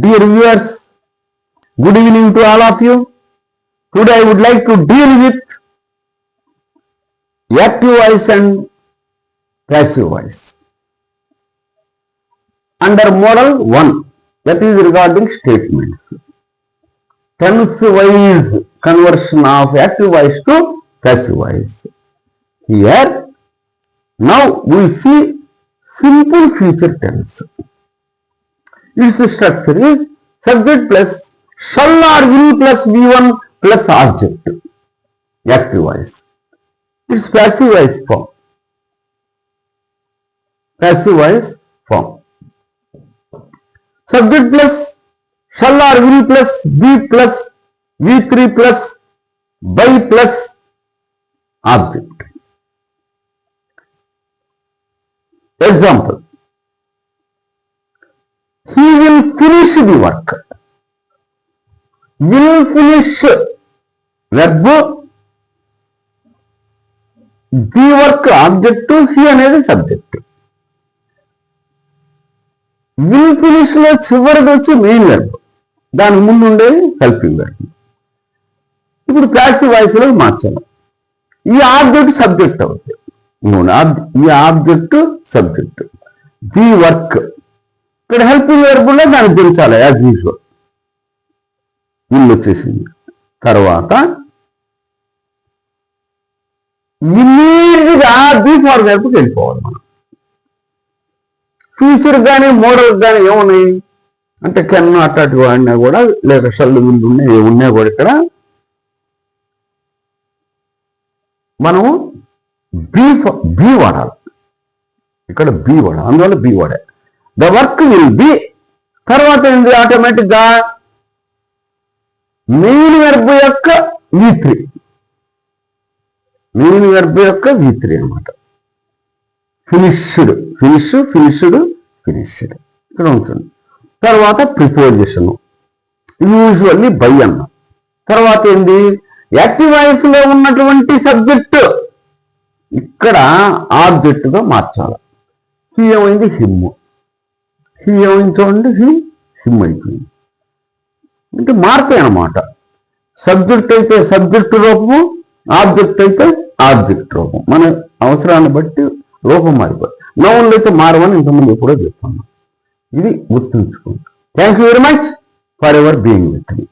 Dear viewers, good evening to all of you. Today I would like to deal with active voice and passive voice. Under model 1, that is regarding statements. Tense-wise conversion of active voice to passive voice. Here, now we see simple future tense. Its structure is subject plus shall or will plus V1 plus object. Active voice. It's passive voice form. Passive voice form. Subject plus shall or will plus V plus V3 plus by plus object. Example. He will finish the work. Will finish verb, the work object, he అనేది subject. will finish లో చివరిది వచ్చి main verb, దాని ముందు ఉండేది helping verb. ఇప్పుడు passive voice లో మార్చాలి. ఈ ఆబ్జెక్ట్ సబ్జెక్ట్ అవుతుంది. ఈ ఆబ్జెక్ట్ సబ్జెక్ట్, ది వర్క్. ఇక్కడ హెల్పింగ్ వెర్బ్ లో దాన్ని పెంచాలి యాజ్ యూజువల్. ఇల్లు వచ్చేసింది. తర్వాత ఇమ్మీడియట్గా బిఫోర్ వెర్బ్కి వెళ్ళిపోవాలి మనం. ఫ్యూచర్ కానీ మోడల్ కానీ ఏమున్నాయి అంటే కెన్ అట్లాంటి వాడినా కూడా, లేక షల్లు విల్లు ఉన్నాయి, ఉన్నా కూడా ఇక్కడ మనము బి వాడాలి. ఇక్కడ బి వాడాలి, అందువల్ల బి వాడాలి. The work will be. తర్వాత ఏంది ఆటోమేటిక్గా మెయిన్ వెర్బ్ యొక్క V3. మెయిన్ వెర్బ్ యొక్క V3 అనమాట. ఫినిష్డ్, ఫినిష్డ్ ఇక్కడ ఉంటుంది. తర్వాత ప్రిపోజిషన్ యూజువల్లీ బై అన్న. తర్వాత ఏంది యాక్టివ్ వాయిస్ లో ఉన్నటువంటి సబ్జెక్ట్ ఇక్కడ ఆబ్జెక్ట్ గా మార్చాలి. హీ ఏమైంది హిమ్. హీ ఏమైంది చూడండి, హిమ్ అయిపోయింది. అంటే మార్చాయి అన్నమాట. సబ్జెక్ట్ అయితే సబ్జెక్ట్ రూపము, ఆబ్జెక్ట్ అయితే ఆబ్జెక్ట్ రూపం. మన అవసరాన్ని బట్టి రూపం మారిపోయి. నౌన్లు అయితే మారవని ఇంతకుముందు ఎప్పుడో చెప్తున్నాం. ఇది గుర్తుంచుకోండి. Thank you very much for ever being with me.